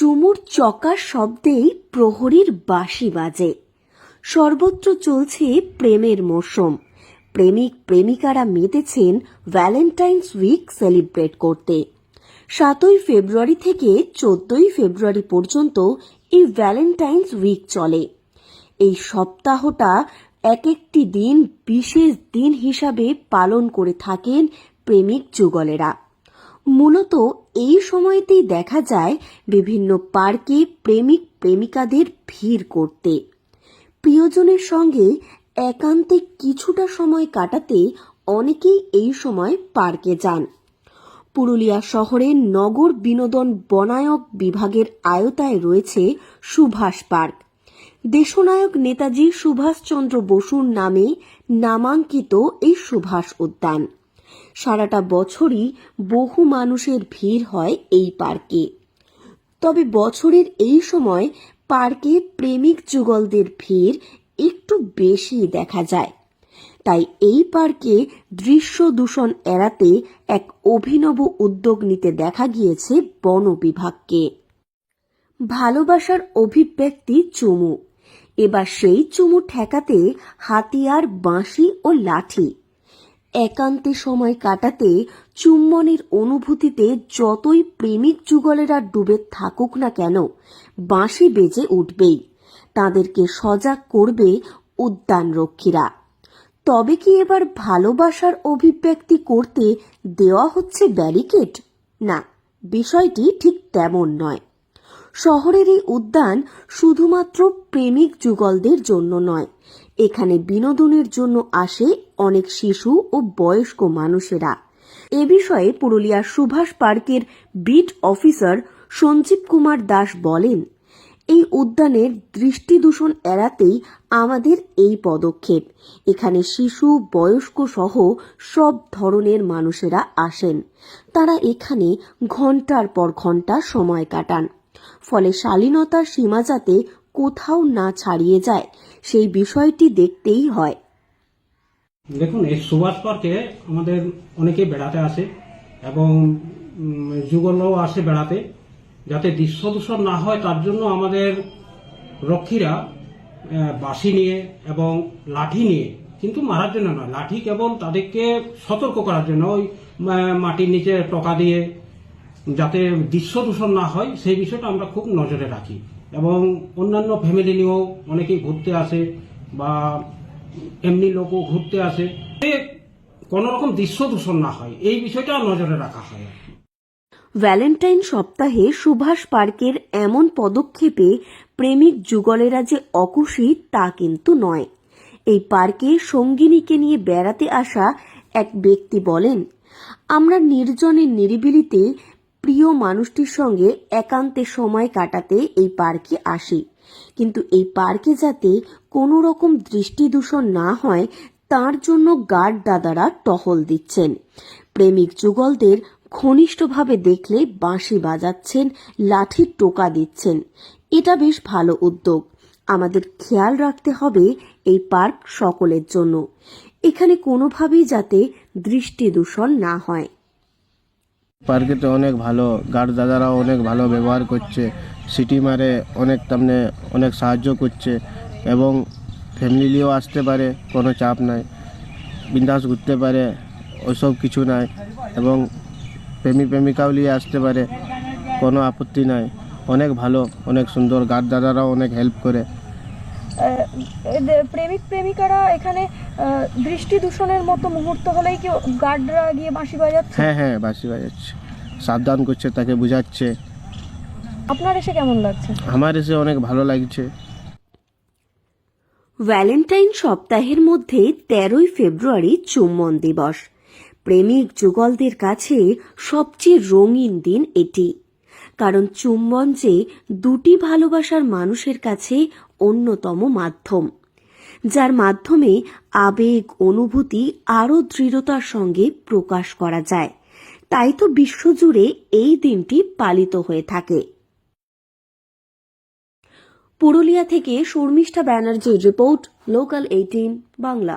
চুমুর চকার শব্দেই প্রহরীর বাঁশি বাজে। সর্বত্র চলছে প্রেমের মরশুম। প্রেমিক প্রেমিকারা মেতেছেন ভ্যালেন্টাইন্স উইক সেলিব্রেট করতে। 7ই ফেব্রুয়ারি থেকে 14ই ফেব্রুয়ারি পর্যন্ত এই ভ্যালেন্টাইন্স উইক চলে। এই সপ্তাহটা এক একটি দিন বিশেষ দিন হিসাবে পালন করে থাকেন প্রেমিক যুগলেরা। মূলত এই সময়তেই দেখা যায় বিভিন্ন পার্কে প্রেমিক প্রেমিকাদের ভিড় করতে। প্রিয়জনের সঙ্গে একান্তে কিছুটা সময় কাটাতে অনেকেই এই সময় পার্কে যান। পুরুলিয়া শহরের নগর বিনোদন বনায়ক বিভাগের আওতায় রয়েছে সুভাষ পার্ক। দেশনায়ক নেতাজি সুভাষচন্দ্র বসুর নামে নামাঙ্কিত এই সুভাষ উদ্যান। সারাটা বছরই বহু মানুষের ভিড় হয় এই পার্কে। তবে বছরের এই সময় পার্কে প্রেমিক যুগলদের ভিড় একটু বেশি দেখা যায়। তাই এই পার্কে দৃশ্য দূষণ এড়াতে এক অভিনব উদ্যোগ নিতে দেখা গিয়েছে বন বিভাগকে। ভালোবাসার অভিব্যক্তি চুমু। এবার সেই চুমু ঠেকাতে হাতিয়ার, বাঁশি ও লাঠি। একান্তে সময় কাটাতে চুম্বনের অনুভূতিতে যতই প্রেমিক যুগলেরা ডুবে থাকুক না কেন, বাঁশি বেজে উঠবেই। তাদেরকে সজাগ করবে উদ্যান রক্ষীরা। তবে কি এবার ভালোবাসার অভিব্যক্তি করতে দেওয়া হচ্ছে ব্যারিকেড? না, বিষয়টি ঠিক তেমন নয়। শহরের এই উদ্যান শুধুমাত্র প্রেমিক যুগলদের জন্য নয়, এখানে বিনোদনের জন্য আসে অনেক শিশু ও বয়স্ক মানুষেরা। এ বিষয়ে পুরুলিয়ার সুভাষ পার্কের বিট অফিসার সঞ্জীব কুমার দাস বলেন, এই উদ্যানের দৃষ্টি দূষণ এড়াতেই আমাদের এই পদক্ষেপ। এখানে শিশু, বয়স্ক সহ সব ধরনের মানুষেরা আসেন। তারা এখানে ঘন্টার পর ঘন্টা সময় কাটান। ফলে শালীনতার সীমা যাতে কোথাও না ছাড়িয়ে যায়, সেই বিষয়টি দেখতেই হয়। দেখুন, এই সুভাষ পার্কে আমাদের অনেকেই বেড়াতে আসে এবং যুগলরাও আসে বেড়াতে। যাতে দৃশ্য দূষণ না হয় তার জন্য আমাদের রক্ষীরা বাঁশি নিয়ে এবং লাঠি নিয়ে, কিন্তু মারার জন্য নয়, লাঠি কেবল তাদেরকে সতর্ক করার জন্য, ওই মাটির নিচে টোকা দিয়ে যাতে দৃশ্য দূষণ না হয় সেই বিষয়টা আমরা খুব নজরে রাখি। এবং অন্যান্য ফ্যামিলি নিয়েও অনেকেই ঘুরতে আসে বা এমনি লোকও ঘুরতে আসে, কোন রকম দৃশ্য দূষণ না হয় এই বিষয়টা নজরে রাখা হয়। ভ্যালেন্টাইন সপ্তাহে সুভাষ পার্কের এমন পদক্ষেপে প্রেমিক যুগলেরা যে অখুশি তা কিন্তু নয়। এই পার্কে সঙ্গিনীকে নিয়ে বেড়াতে আসা এক ব্যক্তি বলেন, আমরা নির্জনের নিরিবিলিতে প্রিয় মানুষটির সঙ্গে একান্তে সময় কাটাতে এই পার্কে আসি, কিন্তু এই পার্কে যাতে কোনো রকম দৃষ্টি দূষণ না হয় তার জন্য গার্ড দাদারা টহল দিচ্ছেন। প্রেমিক যুগলদের ঘনিষ্ঠভাবে দেখলে বাঁশি বাজাচ্ছেন, লাঠির টোকা দিচ্ছেন। এটা বেশ ভালো উদ্যোগ। আমাদের খেয়াল রাখতে হবে এই পার্ক সকলের জন্য। এখানে কোনোভাবেই যাতে দৃষ্টি দূষণ না হয়। পার্কেতে অনেক ভালো, গার্ড দাদারাও অনেক ভালো ব্যবহার করছে, সিটি মারে অনেক সাহায্য করছে এবং ফ্যামিলি নিয়েও আসতে পারে, কোনো চাপ নাই, বিন্দাস ঘুরতে পারে, ওইসব কিছু নাই। এবং প্রেমিক প্রেমিকাও নিয়ে আসতে পারে, কোনো আপত্তি নাই। অনেক ভালো, অনেক সুন্দর, গার্ড দাদারাও অনেক হেল্প করে। প্রেমিক প্রেমিকারা এখানে দৃষ্টি দূষণের মতো মুহূর্ত হলেই কি গার্ডরা গিয়ে বাঁশি বাজাচ্ছে? হ্যাঁ, বাঁশি বাজাচ্ছে, সাবধান করছে, তাকে বুঝাচ্ছে। আপনার এসে কেমন লাগছে? আমার এসে অনেক ভালো লাগছে। ভ্যালেন্টাইন সপ্তাহের মধ্যে 13ই ফেব্রুয়ারি চুম্বন দিবস। প্রেমিক যুগলদের কাছে সবচেয়ে রঙিন দিন এটি, কারণ চুম্বন যে দুটি ভালোবাসার মানুষের কাছে অন্যতম মাধ্যম, যার মাধ্যমে আবেগ অনুভূতি আরও দৃঢ়তার সঙ্গে প্রকাশ করা যায়। তাই তো বিশ্বজুড়ে এই দিনটি পালিত হয়ে থাকে। পুরুলিয়া থেকে শর্মিষ্ঠা ব্যানার্জির রিপোর্ট, লোকাল 18 বাংলা।